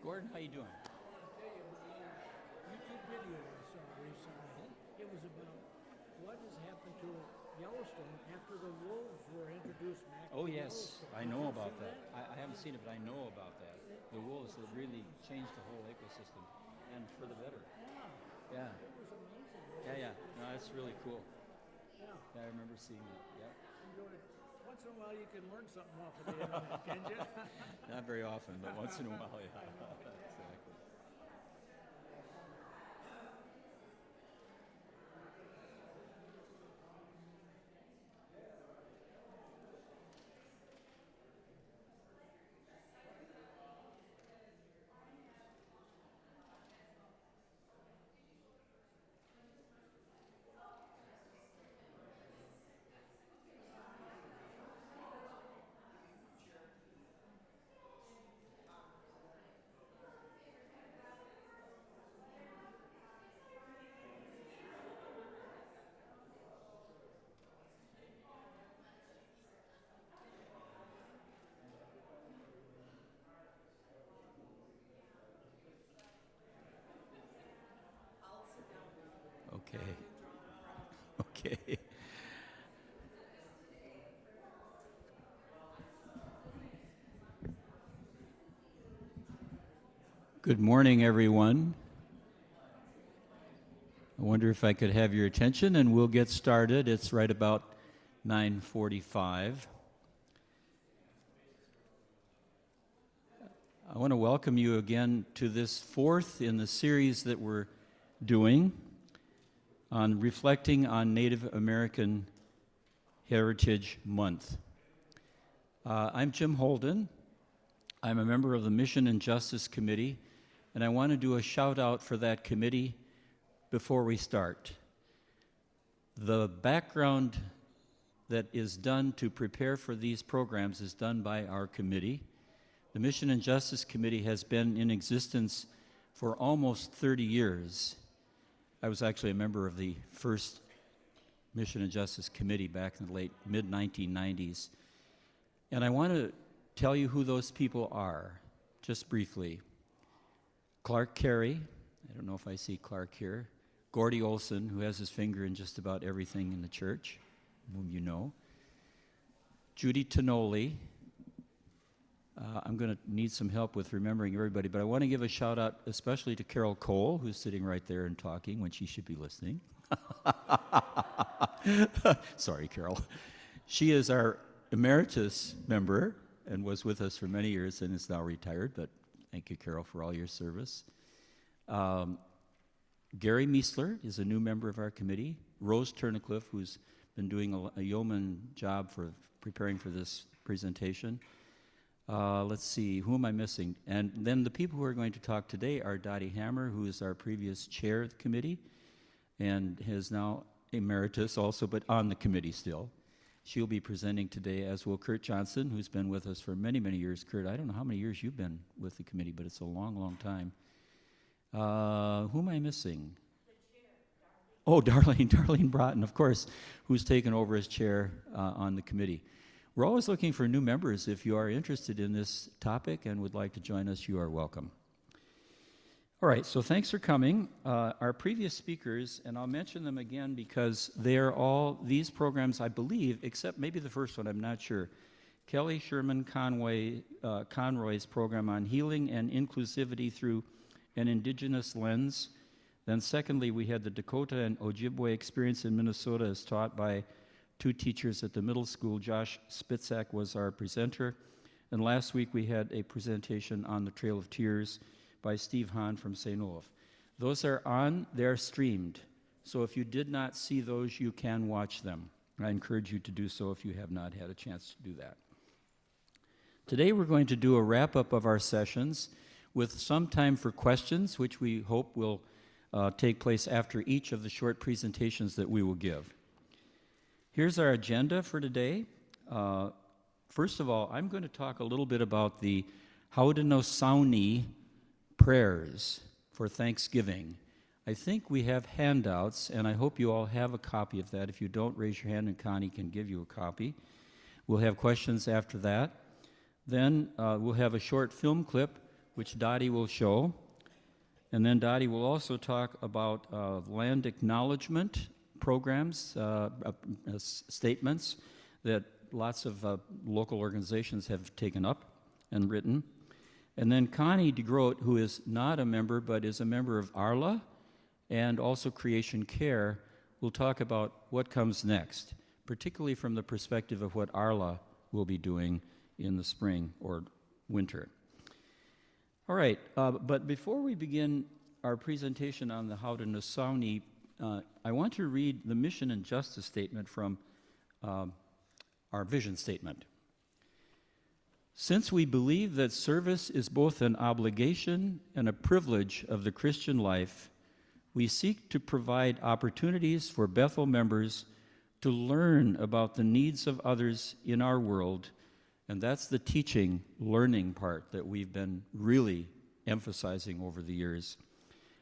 Gordon, how you doing? I'll tell you, my YouTube video I saw recently, it was about what has happened to Yellowstone after the wolves were introduced back Oh, to yes, Yellowstone. I Have know you about seen that. I haven't seen it, but I know about that. The wolves have really changed the whole ecosystem, and for the better. Yeah, Yeah, it was amazing. yeah. No, that's really cool. Yeah. Yeah, I remember seeing that. Yeah, Once in a while you can learn something off of the internet, can you? not very often, but once in a while, yeah. Exactly. Okay. Okay. Good morning, everyone. I wonder if I could have your attention, and we'll get started. It's right about 9:45. I want to welcome you again to this fourth in the series that we're doing on reflecting on Native American Heritage Month. I'm Jim Holden. I'm a member of the Mission and Justice Committee, and I want to do a shout out for that committee before we start. The background that is done to prepare for these programs is done by our committee. The Mission and Justice Committee has been in existence for almost 30 years. I was actually a member of the first Mission and Justice Committee back in the late mid-1990s. And I want to tell you who those people are, just briefly. Clark Carey, I don't know if I see Clark here. Gordy Olson, who has his finger in just about everything in the church, whom you know. Judy Tonoli. I'm going to need some help with remembering everybody, but I want to give a shout out especially to Carol Cole, who's sitting right there and talking when she should be listening. Sorry, Carol. She is our emeritus member and was with us for many years and is now retired, but thank you, Carol, for all your service. Gary Meisler is a new member of our committee. Rose Turnicliffe, who's been doing a yeoman job for preparing for this presentation. Let's see, who am I missing? And then the people who are going to talk today are Dottie Hammer, who is our previous chair of the committee and is now emeritus also, but on the committee still. She'll be presenting today, as will Kurt Johnson, who's been with us for many, many years. Kurt, I don't know how many years you've been with the committee, but it's a long, long time. Who am I missing? The chair, Darlene Broughton, of course, who's taken over as chair on the committee. We're always looking for new members. If you are interested in this topic and would like to join us, you are welcome. All right, so thanks for coming. Our previous speakers, and I'll mention them again because they're all, these programs, I believe, except maybe the first one, I'm not sure. Kelly Sherman Conroy's program on healing and inclusivity through an indigenous lens. Then secondly, we had the Dakota and Ojibwe experience in Minnesota as taught by two teachers at the middle school. Josh Spitzak was our presenter. And last week we had a presentation on the Trail of Tears by Steve Hahn from St. Olaf. Those are on, they're streamed. So if you did not see those, you can watch them. I encourage you to do so if you have not had a chance to do that. Today we're going to do a wrap-up of our sessions with some time for questions, which we hope will take place after each of the short presentations that we will give. Here's our agenda for today. First of all, I'm going to talk a little bit about the Haudenosaunee prayers for Thanksgiving. I think we have handouts, and I hope you all have a copy of that. If you don't, raise your hand and Connie can give you a copy. We'll have questions after that. Then we'll have a short film clip which Dottie will show. And then Dottie will also talk about land acknowledgement programs, statements that lots of local organizations have taken up and written. And then Connie DeGroat, who is not a member but is a member of ARLA and also Creation Care, will talk about what comes next, particularly from the perspective of what ARLA will be doing in the spring or winter. All right, but before we begin our presentation on the Haudenosaunee, I want to read the mission and justice statement from our vision statement. Since we believe that service is both an obligation and a privilege of the Christian life, we seek to provide opportunities for Bethel members to learn about the needs of others in our world, and that's the teaching, learning part that we've been really emphasizing over the years,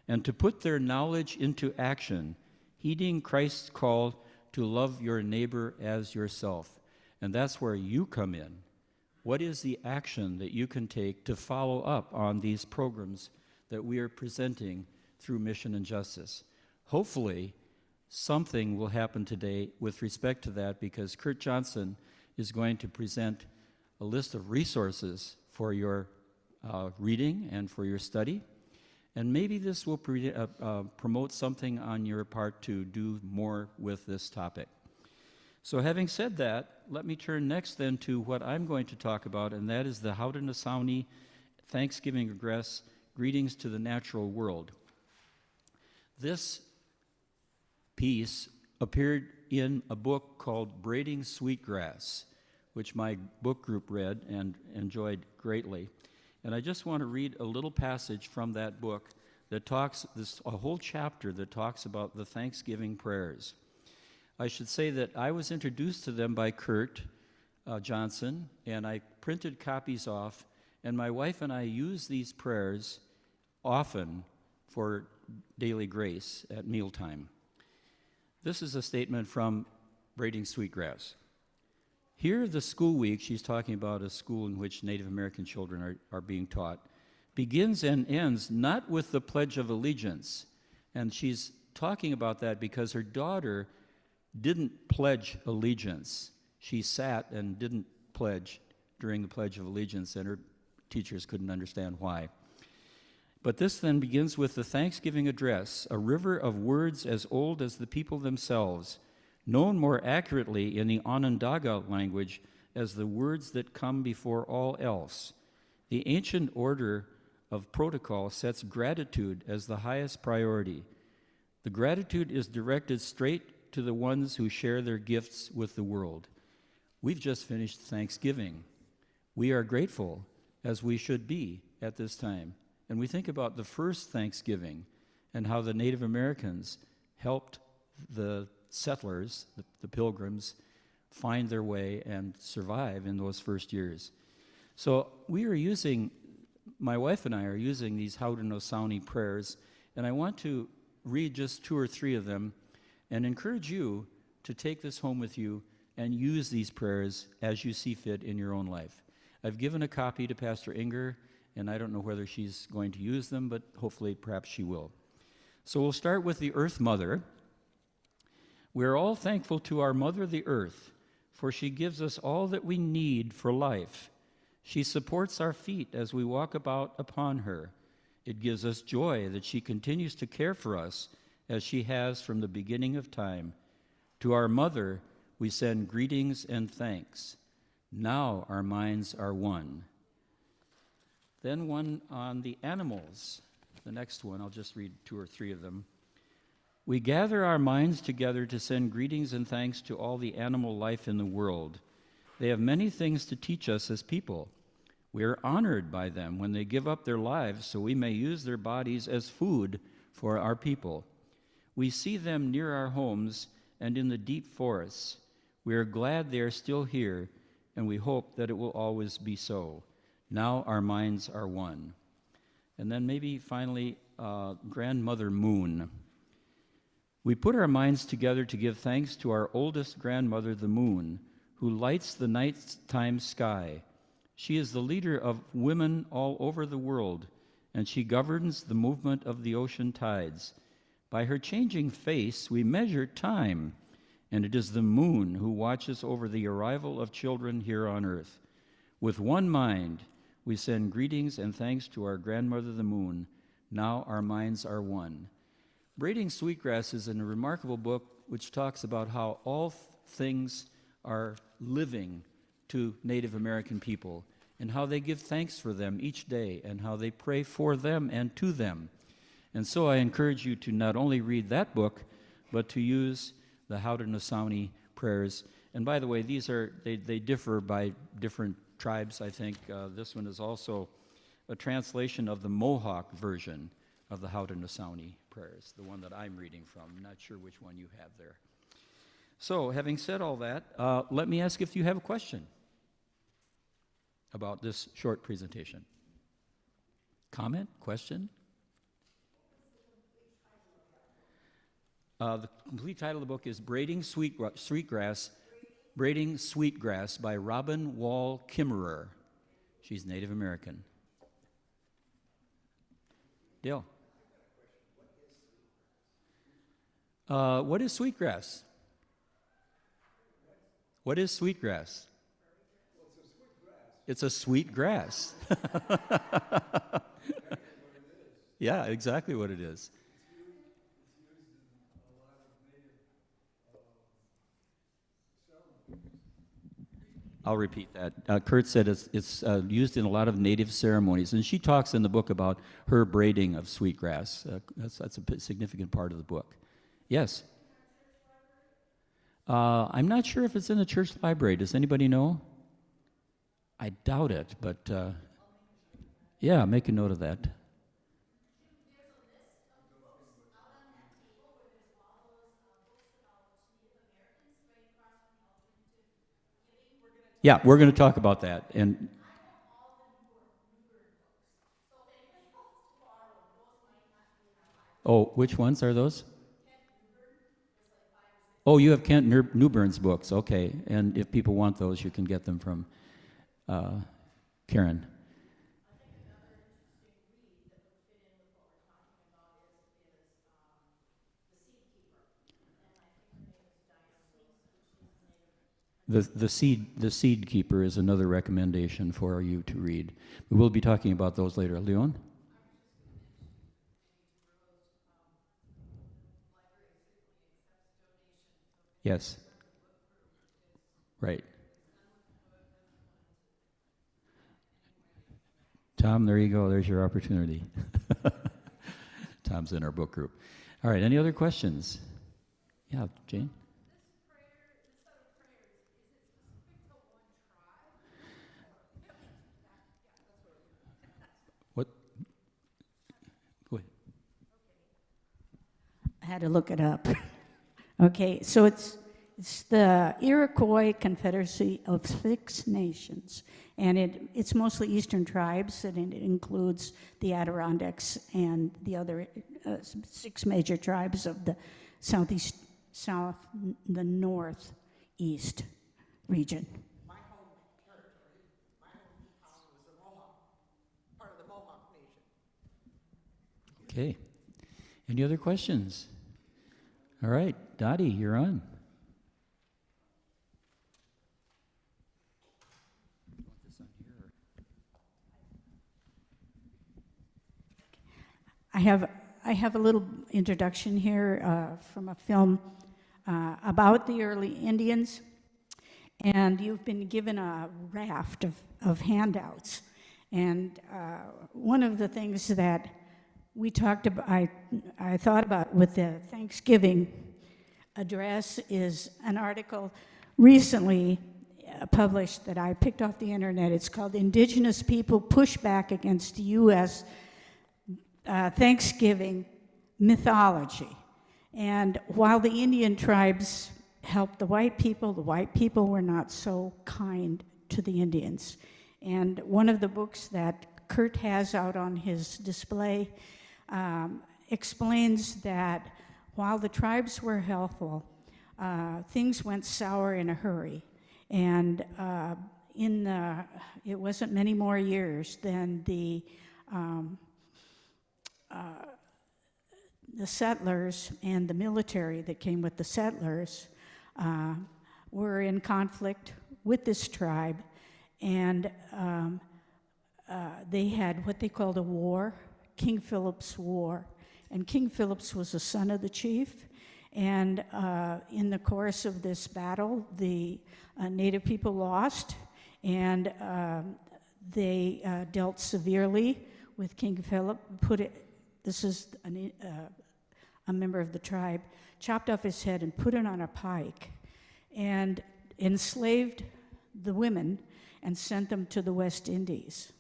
and to put their knowledge into action, heeding Christ's call to love your neighbor as yourself. And that's where you come in. What is the action that you can take to follow up on these programs that we are presenting through Mission and Justice? Hopefully, something will happen today with respect to that, because Kurt Johnson is going to present a list of resources for your reading and for your study. And maybe this will promote something on your part to do more with this topic. So having said that, let me turn next then to what I'm going to talk about, and that is the Haudenosaunee Thanksgiving Address, Greetings to the Natural World. This piece appeared in a book called Braiding Sweetgrass, which my book group read and enjoyed greatly. And I just want to read a little passage from that book that talks, a whole chapter that talks about the Thanksgiving prayers. I should say that I was introduced to them by Kurt Johnson, and I printed copies off, and my wife and I use these prayers often for daily grace at mealtime. This is a statement from Braiding Sweetgrass. Here, the school week, she's talking about a school in which Native American children are being taught, begins and ends not with the Pledge of Allegiance. And she's talking about that because her daughter didn't pledge allegiance. She sat and didn't pledge during the Pledge of Allegiance, and her teachers couldn't understand why. But this then begins with the Thanksgiving Address, a river of words as old as the people themselves, known more accurately in the Onondaga language as the words that come before all else. The ancient order of protocol sets gratitude as the highest priority. The gratitude is directed straight to the ones who share their gifts with the world. We've just finished Thanksgiving. We are grateful, as we should be at this time. And we think about the first Thanksgiving and how the Native Americans helped the settlers, the pilgrims, find their way and survive in those first years. So my wife and I are using these Haudenosaunee prayers, and I want to read just 2 or 3 of them and encourage you to take this home with you and use these prayers as you see fit in your own life. I've given a copy to Pastor Inger, and I don't know whether she's going to use them, but hopefully perhaps she will. So we'll start with the Earth Mother. We are all thankful to our Mother, the Earth, for she gives us all that we need for life. She supports our feet as we walk about upon her. It gives us joy that she continues to care for us as she has from the beginning of time. To our Mother, we send greetings and thanks. Now our minds are one. Then one on the animals. The next one, I'll just read 2 or 3 of them. We gather our minds together to send greetings and thanks to all the animal life in the world. They have many things to teach us as people. We are honored by them when they give up their lives so we may use their bodies as food for our people. We see them near our homes and in the deep forests. We are glad they are still here, and we hope that it will always be so. Now our minds are one. And then maybe finally, Grandmother Moon. We put our minds together to give thanks to our oldest grandmother, the moon, who lights the nighttime sky. She is the leader of women all over the world, and she governs the movement of the ocean tides. By her changing face, we measure time, and it is the moon who watches over the arrival of children here on earth. With one mind, we send greetings and thanks to our grandmother the moon. Now our minds are one. Braiding Sweetgrass is a remarkable book which talks about how all things are living to Native American people and how they give thanks for them each day and how they pray for them and to them. And so I encourage you to not only read that book, but to use the Haudenosaunee prayers. And by the way, they differ by different tribes, I think. This one is also a translation of the Mohawk version of the Haudenosaunee prayers, the one that I'm reading from. I'm not sure which one you have there. So, having said all that, let me ask if you have a question about this short presentation. Comment? Question? The complete title of the book is Braiding Sweetgrass by Robin Wall Kimmerer. She's Native American. Dale. What is sweetgrass? What is sweetgrass? It's a sweet grass. Yeah, exactly what it is. I'll repeat that. Kurt said it's used in a lot of native ceremonies, and she talks in the book about her braiding of sweetgrass. That's a significant part of the book. Yes? I'm not sure if it's in the church library. Does anybody know? I doubt it, but yeah, make a note of that. Yeah, we're going to talk about that. And oh, which ones are those? Oh, you have Kent Newburn's books. Okay, and if people want those, you can get them from Karen. The Seed Keeper is another recommendation for you to read. We will be talking about those later. Leon? Yes. Right. Tom, there you go. There's your opportunity. Tom's in our book group. All right, any other questions? Yeah, Jane? What? Go ahead. I had to look it up. Okay, so it's the Iroquois Confederacy of 6 Nations, and it's mostly Eastern tribes, and it includes the Adirondacks and the other 6 major tribes of the the northeast region. My home territory, my home town was the Mohawk, part of the Mohawk Nation. Okay. Any other questions? All right, Dottie, you're on. I have a little introduction here from a film about the early Indians, and you've been given a raft of handouts. And one of the things that we talked about, I thought about with the Thanksgiving address is an article recently published that I picked off the internet. It's called Indigenous People Push Back Against U.S. Thanksgiving Mythology. And while the Indian tribes helped the white people were not so kind to the Indians. And one of the books that Kurt has out on his display explains that while the tribes were helpful, things went sour in a hurry. And it wasn't many more years than the settlers and the military that came with the settlers were in conflict with this tribe, and they had what they called a war, King Philip's War. And King Philip's was the son of the chief, and in the course of this battle, the Native people lost, and they dealt severely with King Philip. This is a member of the tribe, chopped off his head and put it on a pike, and enslaved the women and sent them to the West Indies.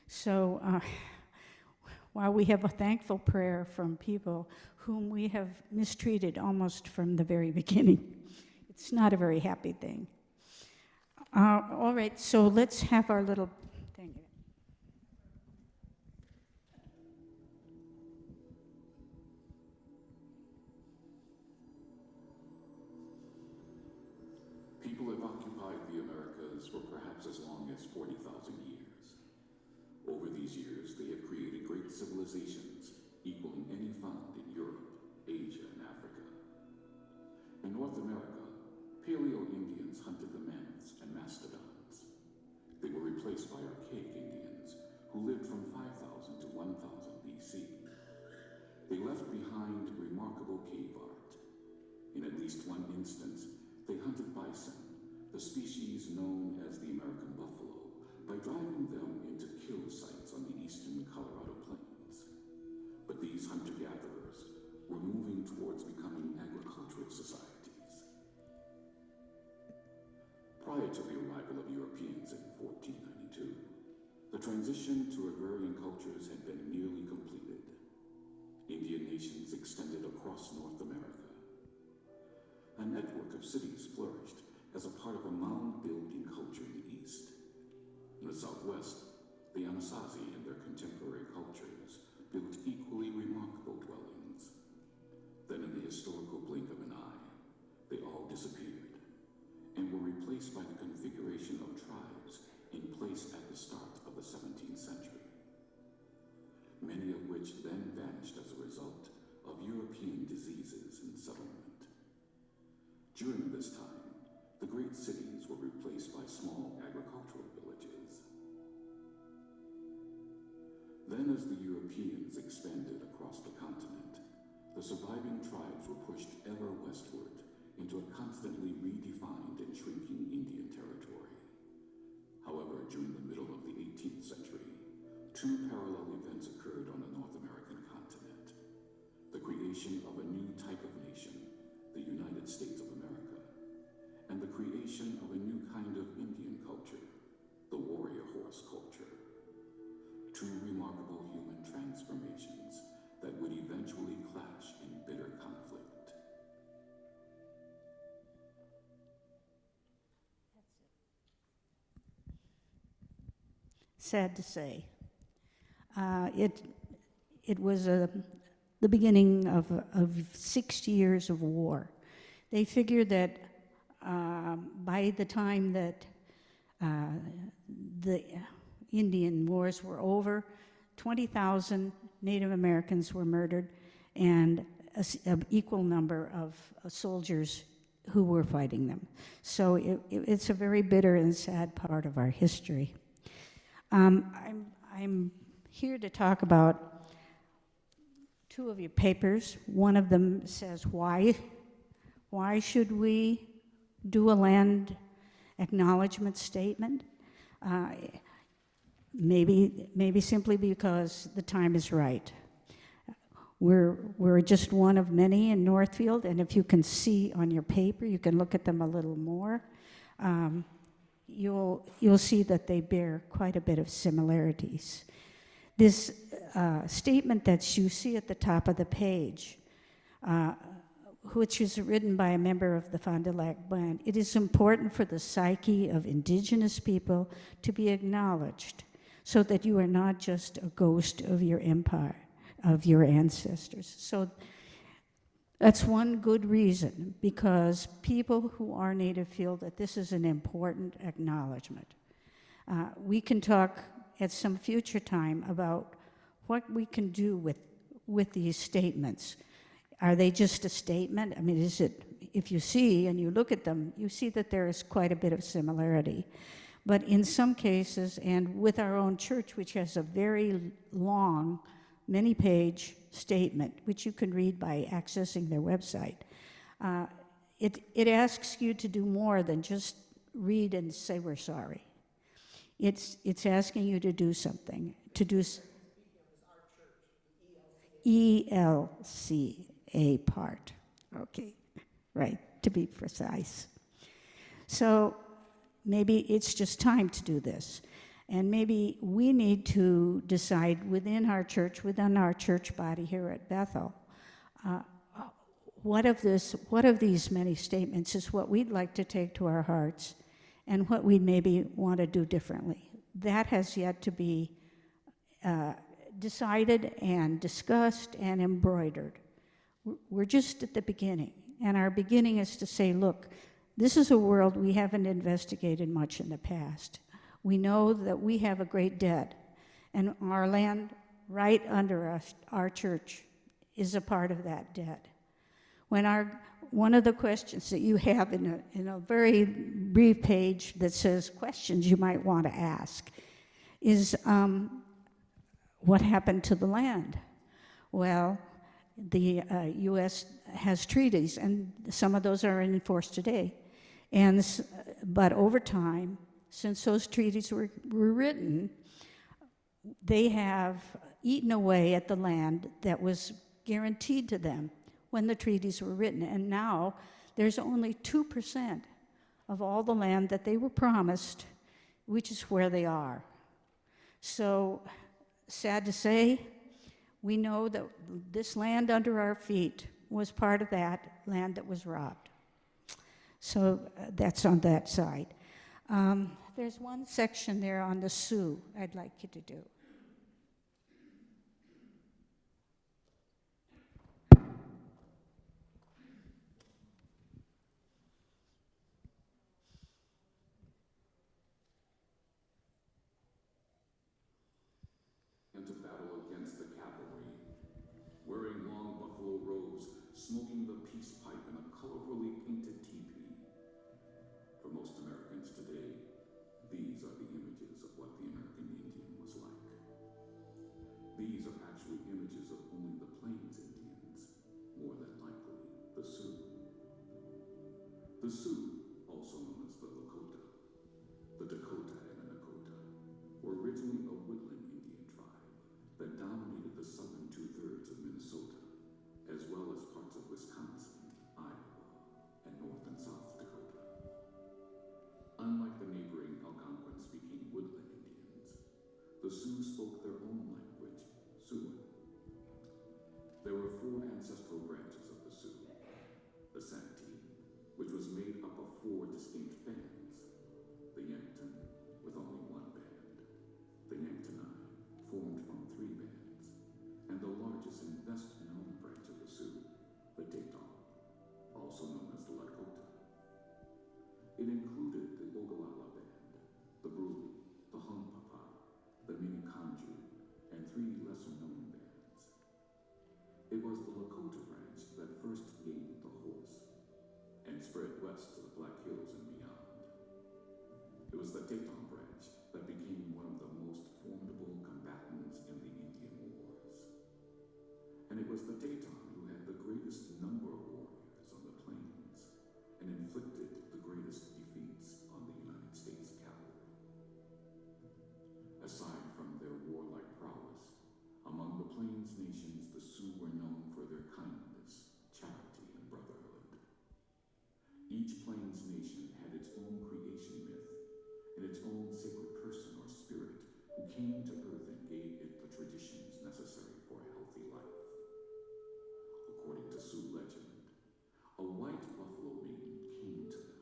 So while we have a thankful prayer from people whom we have mistreated almost from the very beginning, it's not a very happy thing. All right, so let's have our little thing. People have occupied the Americas for perhaps as long as 40,000 years. Over these years, they have created great civilizations equaling any found in Europe, Asia, and Africa. In North America, Paleo-Indians hunted the mammoths and mastodons. They were replaced by archaic Indians who lived from 5,000 to 1,000 BC. They left behind remarkable cave art. In at least one instance, they hunted bison, the species known as the American buffalo, by driving them into kill sites on the eastern Colorado plains. But these hunter-gatherers were moving towards becoming agricultural societies. Prior to the arrival of Europeans in 1492, the transition to agrarian cultures had been nearly completed. Indian nations extended across North America. A network of cities flourished as a part of a mound-building culture in the East. In the Southwest, the Anasazi and their contemporary cultures built equally remarkable dwellings. Then in the historical blink of an eye, they all disappeared and were replaced by the configuration of tribes in place at the start of the 17th century, many of which then vanished as a result of European diseases and settlement. During this time, the great cities were replaced by small agricultural villages. Then, as the Europeans expanded across the continent, the surviving tribes were pushed ever westward into a constantly redefined and shrinking Indian territory. However, during the middle of the 18th century, two parallel events occurred on the North American continent: the creation of a new type of nation, the United States of America, and the creation of a new kind of Indian culture, the warrior horse culture. Two remarkable human transformations that would eventually clash in bitter conflict. Sad to say. It was the beginning of 60 years of war. They figured that by the time that the Indian wars were over, 20,000 Native Americans were murdered and an equal number of soldiers who were fighting them. So it's a very bitter and sad part of our history. I'm here to talk about two of your papers. One of them says, why should we do a land acknowledgement statement? Maybe simply because the time is right. We're just one of many in Northfield, and if you can see on your paper, you can look at them a little more. You'll see that they bear quite a bit of similarities. This statement that you see at the top of the page, which is written by a member of the Fond du Lac Band, it is important for the psyche of Indigenous people to be acknowledged so that you are not just a ghost of your empire, of your ancestors. So that's one good reason, because people who are Native feel that this is an important acknowledgement. We can talk at some future time about what we can do with these statements. Are they just a statement? I mean, is it, if you see and you look at them, you see that there is quite a bit of similarity. But in some cases, and with our own church, which has a very long, many-page statement, which you can read by accessing their website, it asks you to do more than just read and say we're sorry. It's asking you to do something, to do ELCA part. Okay, right, to be precise. So maybe it's just time to do this. And maybe we need to decide within our church body here at Bethel, what of these many statements is what we'd like to take to our hearts and what we maybe want to do differently. That has yet to be decided and discussed and embroidered. We're just at the beginning, and our beginning is to say, look, this is a world we haven't investigated much in the past. We know that we have a great debt, and our land right under us, our church, is a part of that debt. One of the questions that you have in a very brief page that says questions you might want to ask is, what happened to the land? Well, the U.S. has treaties, and some of those are in force today. But over time, since those treaties were written, they have eaten away at the land that was guaranteed to them when the treaties were written. And now there's only 2% of all the land that they were promised, which is where they are. So, sad to say, we know that this land under our feet was part of that land that was robbed. So that's on that side. There's one section there on the Sioux I'd like you to do. Into battle against the cavalry, wearing long buffalo robes, smoking the peace pipe in a colorfully painted teepee. For most Americans today, these are the images of what the American Indian was like. These are actually images of only the Plains Indians, more than likely the Sioux. The Sioux, also known as the Lakota, the Dakota and the Nakota, were originally a woodland Indian tribe that dominated the southern two-thirds of Minnesota, as well as parts of Wisconsin, Iowa, and North and South Dakota. Unlike the neighboring Algonquin-speaking woodland Indians, the Sioux spoke their own language, Siouan. There were 4 ancestral branches of the Sioux: the Santee, which was made up of 4 distinct bands; the Yankton, with only 1 band; the Yanktonai, formed from 3 bands; and the largest and best known branch of the Sioux, the Teton, also known as the Lakota. It included the Ogallala Band, the Brule, the Hunkpapa, the Minneconjou, and 3 lesser-known bands. It was the Lakota branch that first gained the horse and spread west to the Black Hills and beyond. It was the Teton branch that became one of the most formidable combatants in the Indian Wars. And it was the Teton who had the greatest number of warriors on the plains and inflicted the greatest defeats on the United States cavalry. Aside from their warlike prowess, among the Plains nations, the Sioux were known for their kindness, charity, and brotherhood. Each Plains nation had its own creation myth and its own sacred person or spirit who came to earth and gave it the traditions necessary for a healthy life. According to Sioux legend, a white buffalo maiden came to them,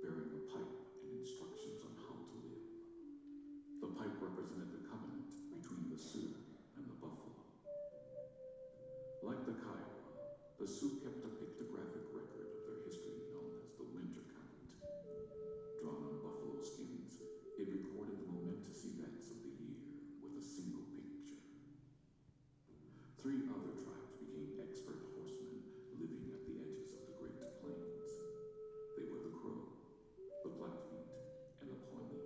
bearing a pipe and instructions on how to live. The pipe represented the covenant between the Sioux and the buffalo. Like the Kiowa, the Sioux kept a pictographic record of their history known as the Winter Count. Drawn on buffalo skins, it recorded the 3 other tribes became expert horsemen living at the edges of the Great Plains. They were the Crow, the Blackfeet, and the Pawnee.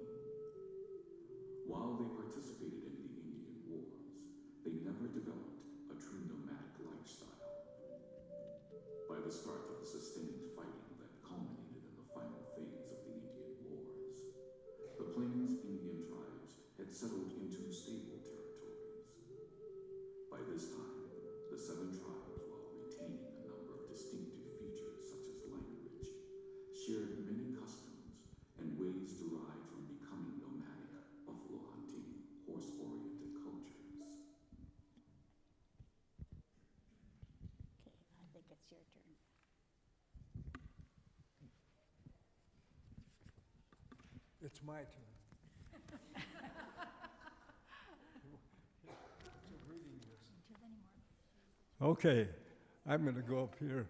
While they participated in the Indian Wars, they never developed a true nomadic lifestyle. By the start of the sustained fighting that culminated in the final phase of the Indian Wars, the Plains Indian tribes had settled into stable territories. By this time, the 7 tribes, while retaining a number of distinctive features such as language, shared many customs and ways derived from becoming nomadic, buffalo hunting, horse-oriented cultures. Okay, I think it's your turn. It's my turn. Okay, I'm going to go up here.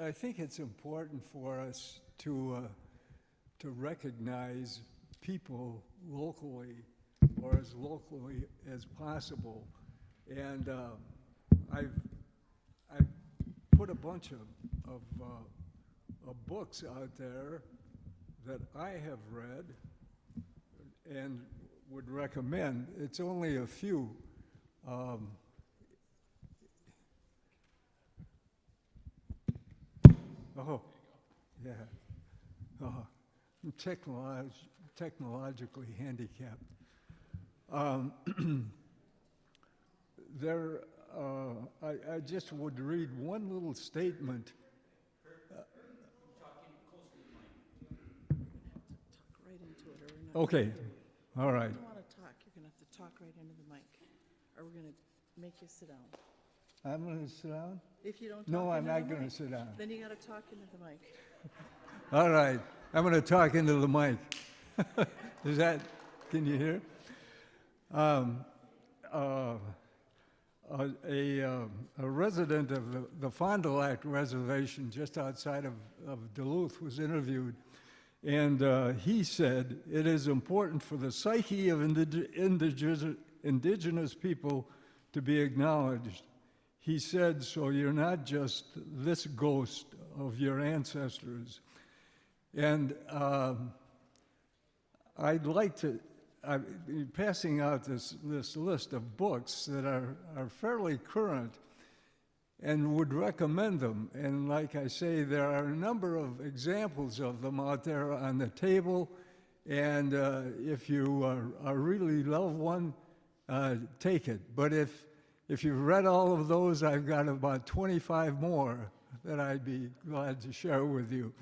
I think it's important for us to recognize people locally, or as locally as possible. And I've put a bunch of books out there that I have read and would recommend. It's only a few. Oh, yeah. Oh, I'm technologically handicapped. I just would read one little statement. Talk right into it, or we're not. Okay, all right. If you want to talk, you're going to have to talk right into the mic, or we're going to make you sit down. I'm going to sit down? If you don't talk No, I'm into the not going to mic, sit down. then you got to talk into the mic. All right, I'm going to talk into the mic. Is that, can you hear? A resident of the Fond du Lac Reservation just outside of Duluth was interviewed, and he said, "It is important for the psyche of indigenous people to be acknowledged." He said, "So you're not just this ghost of your ancestors." And I'd like to, I'm passing out this list of books that are fairly current and would recommend them. And like I say, there are a number of examples of them out there on the table. And if you really love one, take it. But if you've read all of those, I've got about 25 more that I'd be glad to share with you.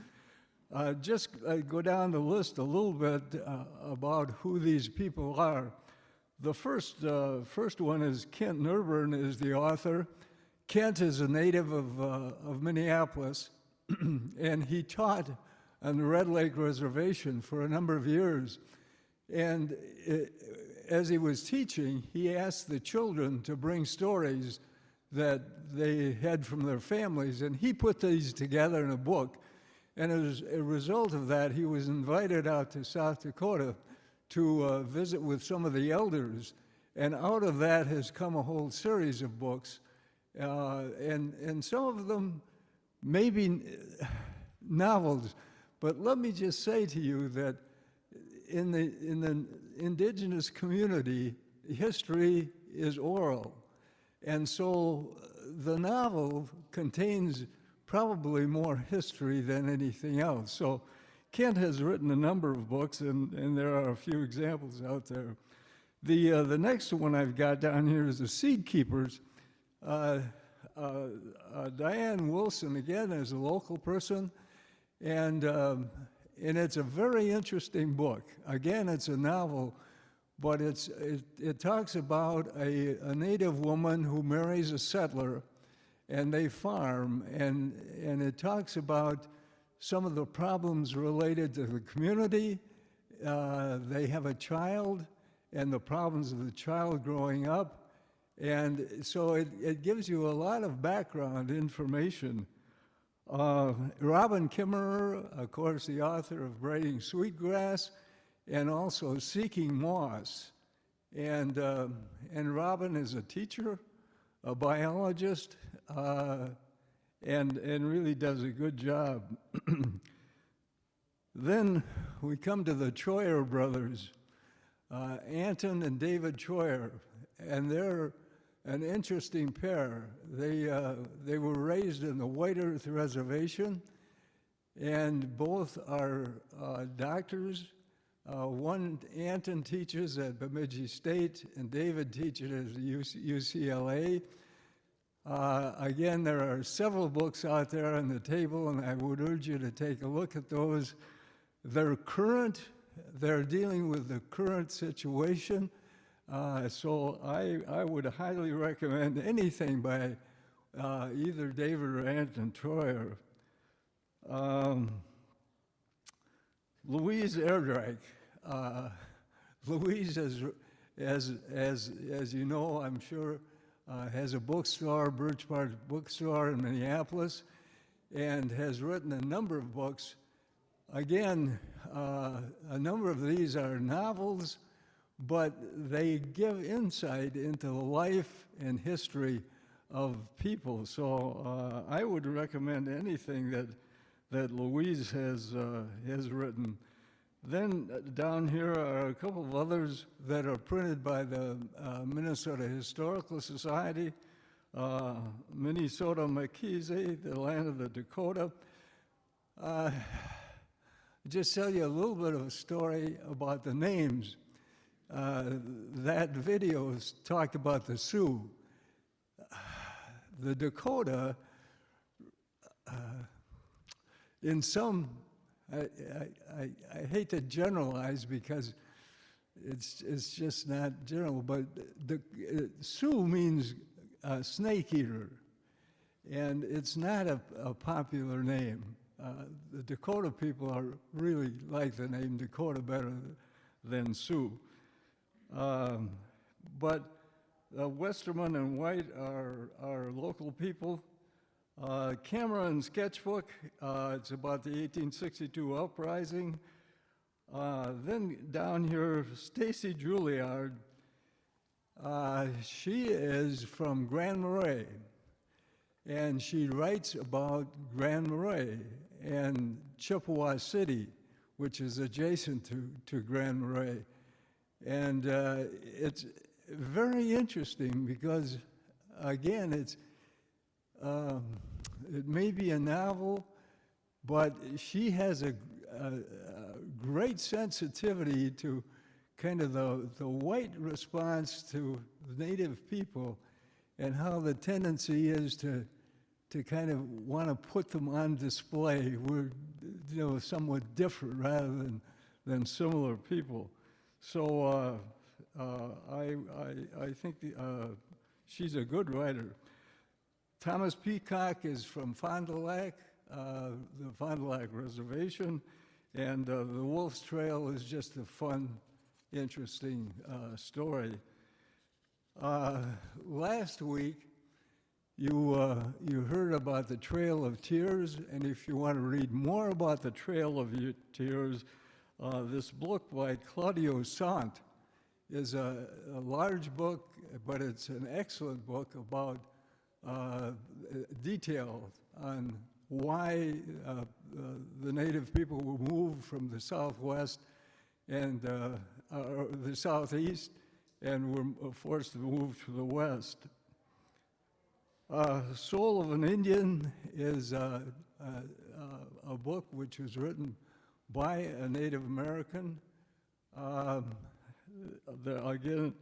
Just go down the list a little bit about who these people are. The first one is Kent Nurburn is the author. Kent is a native of Minneapolis, and he taught on the Red Lake Reservation for a number of years. And as he was teaching, he asked the children to bring stories that they had from their families, and he put these together in a book. And as a result of that, he was invited out to South Dakota to visit with some of the elders. And out of that has come a whole series of books. And some of them may be novels. But let me just say to you that in the indigenous community, history is oral. And so the novel contains probably more history than anything else. So Kent has written a number of books, and there are a few examples out there. The next one I've got down here is The Seed Keepers. Diane Wilson, again, is a local person, and it's a very interesting book. Again, it's a novel, but it talks about a native woman who marries a settler, and they farm, and it talks about some of the problems related to the community. They have a child, and the problems of the child growing up, and so it gives you a lot of background information. Robin Kimmerer, of course, the author of Braiding Sweetgrass, and also Seeking Moss. And Robin is a teacher, a biologist, and really does a good job. Then we come to the Troyer brothers, Anton and David Troyer, and they're an interesting pair. They were raised in the White Earth Reservation, and both are doctors. One, Anton teaches at Bemidji State, and David teaches at UCLA. Again, there are several books out there on the table, and I would urge you to take a look at those. They're current. They're dealing with the current situation. So I would highly recommend anything by either David or Anton Troyer. Louise Erdreich. Louise, as you know, I'm sure, has a bookstore, Birch Park Bookstore in Minneapolis, and has written a number of books. Again, a number of these are novels, but they give insight into the life and history of people. So I would recommend anything that Louise has written. Then down here are a couple of others that are printed by the Minnesota Historical Society. Minnesota McKeesey, the land of the Dakota. Just tell you a little bit of a story about the names. That video talked about the Sioux. The Dakota, in some, I hate to generalize because it's just not general, but the Sioux means snake eater, and it's not a popular name. The Dakota people really like the name Dakota better than Sioux. But Westerman and White are local people. Cameron Sketchbook, it's about the 1862 uprising. Then down here, Stacy Juilliard. She is from Grand Marais, and she writes about Grand Marais and Chippewa City, which is adjacent to Grand Marais. And it's very interesting because, again, it may be a novel, but she has a great sensitivity to kind of the white response to Native people and how the tendency is to kind of want to put them on display. We're somewhat different rather than similar people. So I think she's a good writer. Thomas Peacock is from Fond du Lac, the Fond du Lac Reservation, and the Wolf's Trail is just a fun, interesting story. Last week, you heard about the Trail of Tears, and if you want to read more about the Trail of Tears, this book by Claudio Sant is a large book, but it's an excellent book about detail on why the Native people were moved from the Southwest and the Southeast and were forced to move to the West. Soul of an Indian is a book which was written by a Native American. Again,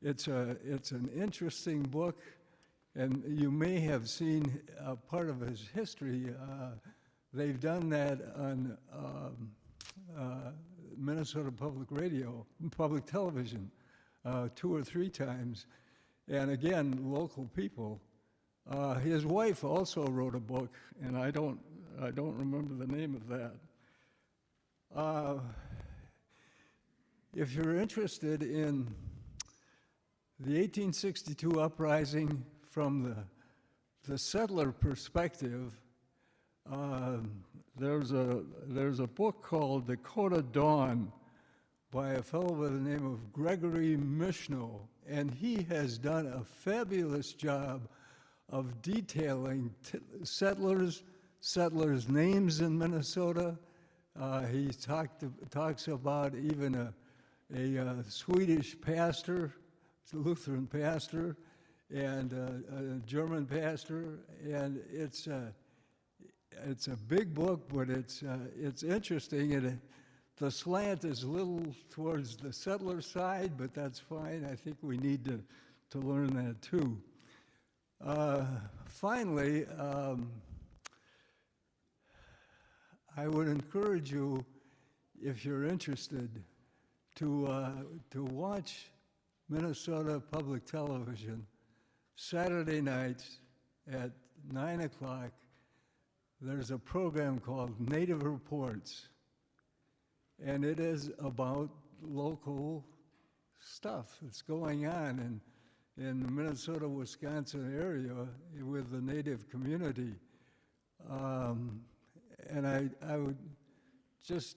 it's an interesting book, and you may have seen part of his history. They've done that on Minnesota Public Radio, public television, 2 or 3 times, and again, local people. His wife also wrote a book, and I don't remember the name of that. If you're interested in the 1862 uprising from the settler perspective, there's a book called Dakota Dawn, by a fellow by the name of Gregory Mishno, and he has done a fabulous job of detailing settlers' names in Minnesota. He talks about even a Swedish pastor, Lutheran pastor, and a German pastor, and it's a big book, but it's interesting, and the slant is a little towards the settler side, but that's fine. I think we need to learn that too. Finally, I would encourage you, if you're interested, to watch Minnesota Public Television Saturday nights at 9 o'clock. There's a program called Native Reports, and it is about local stuff that's going on in the Minnesota, Wisconsin area with the Native community. And I would just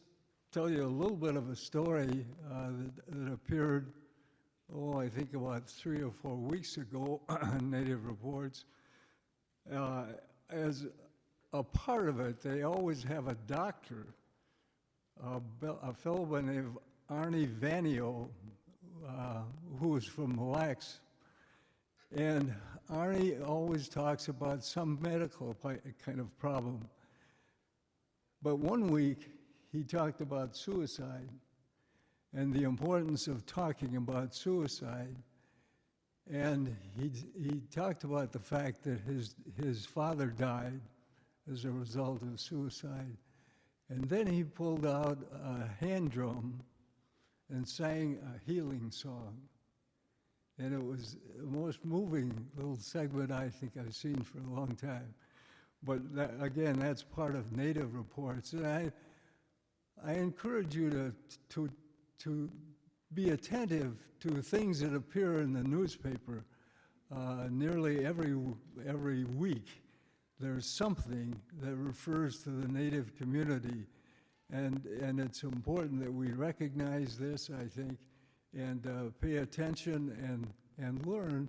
tell you a little bit of a story that appeared, I think about 3 or 4 weeks ago on Native Reports. As a part of it, they always have a doctor, a fellow by the name of Arnie Vanio, who is from Mille Lacs. And Arnie always talks about some medical kind of problem. But one week, he talked about suicide and the importance of talking about suicide. And he talked about the fact that his father died as a result of suicide. And then he pulled out a hand drum and sang a healing song. And it was the most moving little segment I think I've seen for a long time. But that, again, that's part of Native Reports. And I encourage you to be attentive to things that appear in the newspaper. Nearly every week, there's something that refers to the Native community. And it's important that we recognize this, I think, and pay attention and learn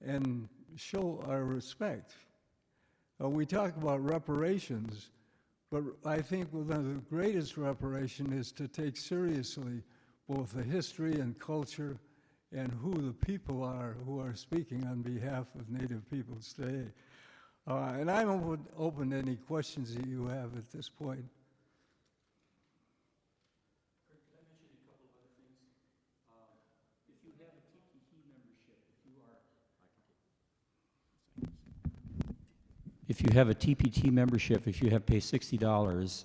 and show our respect. We talk about reparations, but I think one of the greatest reparation is to take seriously both the history and culture and who the people are who are speaking on behalf of Native peoples today. And I'm open to any questions that you have at this point. If you have a TPT membership, if you have pay $60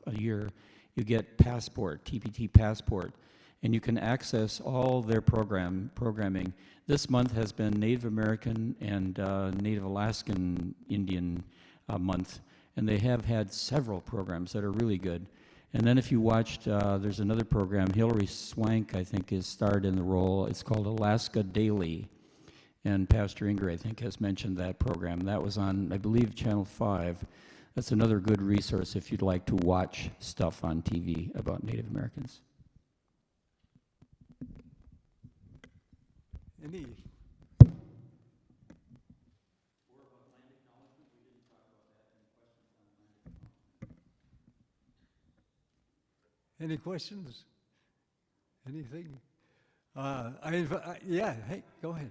a year, you get Passport, TPT Passport, and you can access all their programming. This month has been Native American and Native Alaskan Indian month, and they have had several programs that are really good. And then if you watched, there's another program, Hilary Swank, I think, is starred in the role. It's called Alaska Daily. And Pastor Inger, I think, has mentioned that program. That was on, I believe, Channel 5. That's another good resource if you'd like to watch stuff on TV about Native Americans. Any? Any questions? Anything? Yeah, hey, go ahead.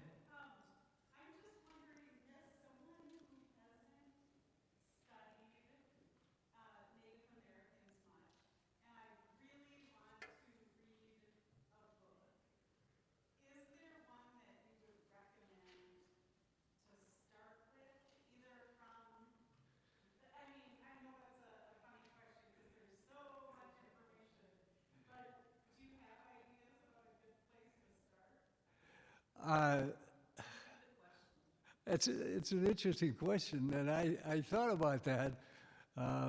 It's an interesting question, and I thought about that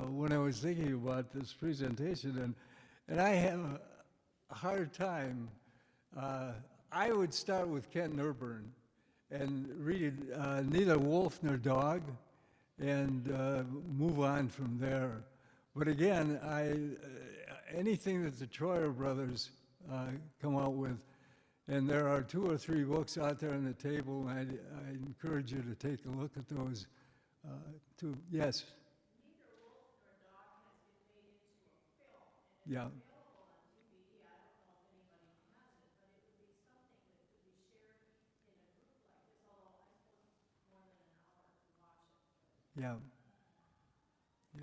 when I was thinking about this presentation, and I have a hard time. I would start with Kent Nurburn and read Neither Wolf Nor Dog and move on from there. But again, anything that the Troyer brothers come out with. And there are 2 or 3 books out there on the table, and I encourage you to take a look at those. Yes? Yeah. Yeah. Yeah.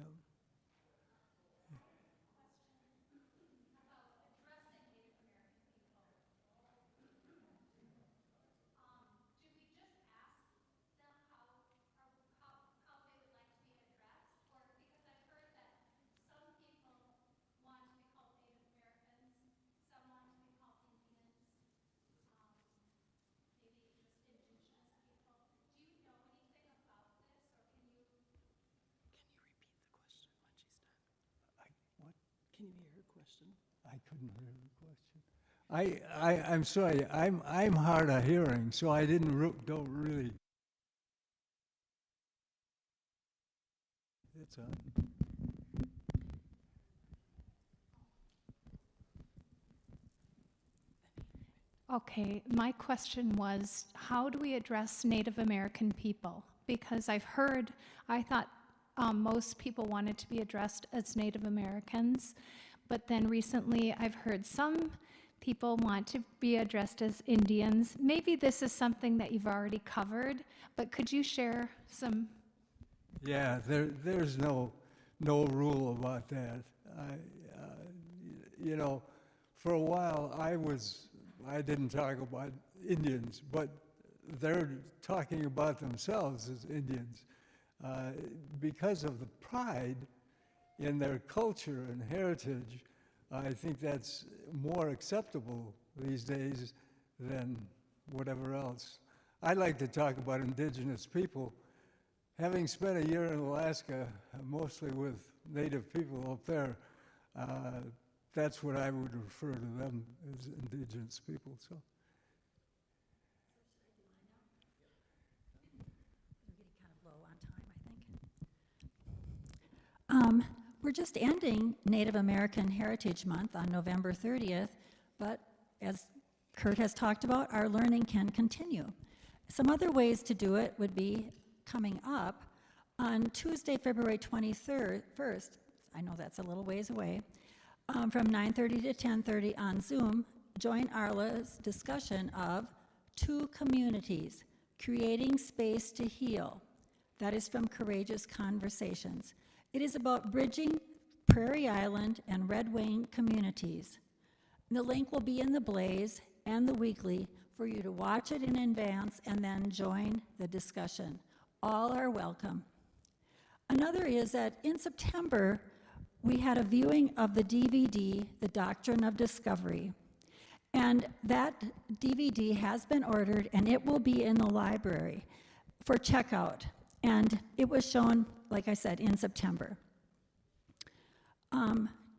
What? Can you hear her question? I couldn't hear the question. I'm sorry. I'm hard of hearing, so I don't really. It's on. Okay, my question was, how do we address Native American people? Because I thought most people wanted to be addressed as Native Americans, but then recently I've heard some people want to be addressed as Indians. Maybe this is something that you've already covered, but could you share some? Yeah, there's no rule about that. You know, for a while I didn't talk about Indians, but they're talking about themselves as Indians because of the pride in their culture and heritage. I think that's more acceptable these days than whatever else. I like to talk about indigenous people. Having spent a year in Alaska, mostly with Native people up there, that's what I would refer to them as indigenous people. So. We're getting kind of low on time, I think. We're just ending Native American Heritage Month on November 30th, but as Kurt has talked about, our learning can continue. Some other ways to do it would be coming up on Tuesday, February 21st, I know that's a little ways away, from 9:30 to 10:30 on Zoom, join Arla's discussion of 2 communities, creating space to heal. That is from Courageous Conversations. It is about bridging Prairie Island and Red Wing communities. The link will be in the Blaze and the Weekly for you to watch it in advance and then join the discussion. All are welcome. Another is that in September, we had a viewing of the DVD, The Doctrine of Discovery. And that DVD has been ordered and it will be in the library for checkout. And it was shown, like I said, in September.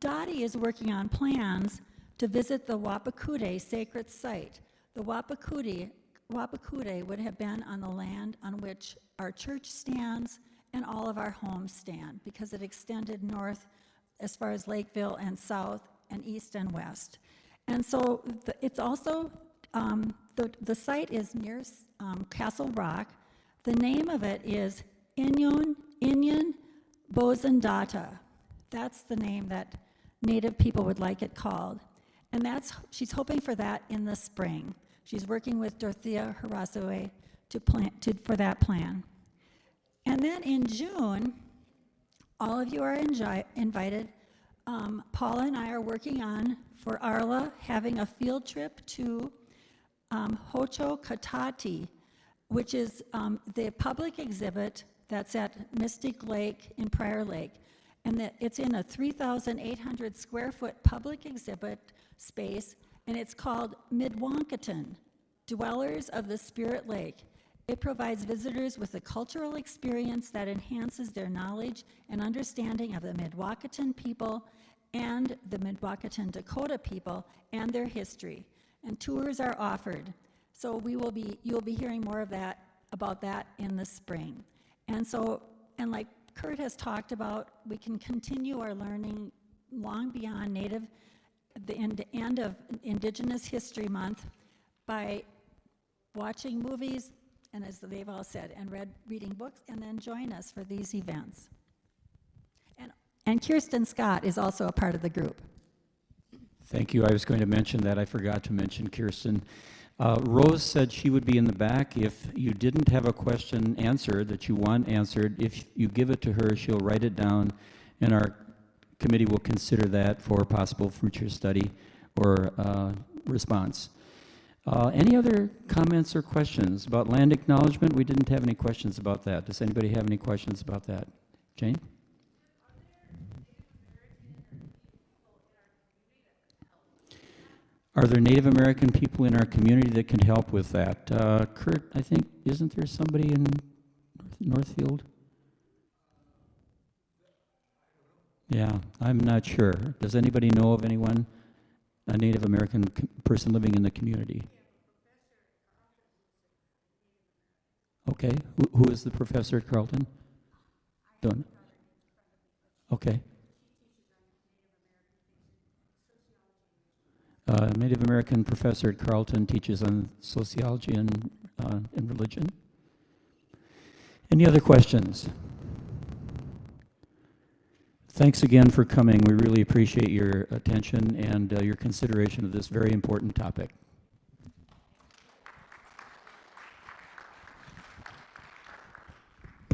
Dottie is working on plans to visit the Wapakute sacred site. The Wapakute would have been on the land on which our church stands and all of our homes stand, because it extended north as far as Lakeville and south and east and west. And so it's also, the site is near Castle Rock. The name of it is Inyan Bozendata. That's the name that Native people would like it called. And she's hoping for that in the spring. She's working with Dorothea Harasue for that plan. And then in June, all of you are invited. Paula and I are working on, for Arla, having a field trip to Hocho Katati, which is the public exhibit that's at Mystic Lake in Prior Lake. And it's in a 3,800 square foot public exhibit space, and it's called Midwankatan, Dwellers of the Spirit Lake. It provides visitors with a cultural experience that enhances their knowledge and understanding of the Midwakanton people and the Midwakanton Dakota people and their history. And tours are offered. So you'll be hearing more of that, about that in the spring. And like Kurt has talked about, we can continue our learning long beyond Native the end of Indigenous History Month by watching movies, and as they've all said, and reading books, and then join us for these events. And Kirsten Scott is also a part of the group. Thank you. I was going to mention that. I forgot to mention Kirsten. Rose said she would be in the back. If you didn't have a question answered that you want answered, if you give it to her, she'll write it down, and our committee will consider that for possible future study or response. Any other comments or questions about land acknowledgement? We didn't have any questions about that. Does anybody have any questions about that? Jane? Are there Native American people in our community that can help with that? Kurt, I think, isn't there somebody in Northfield? Yeah, I'm not sure. Does anybody know of anyone, a Native American person living in the community? Okay, who is the professor at Carleton? Don't. Okay. Native American professor at Carleton teaches on sociology and religion. Any other questions? Thanks again for coming. We really appreciate your attention and your consideration of this very important topic.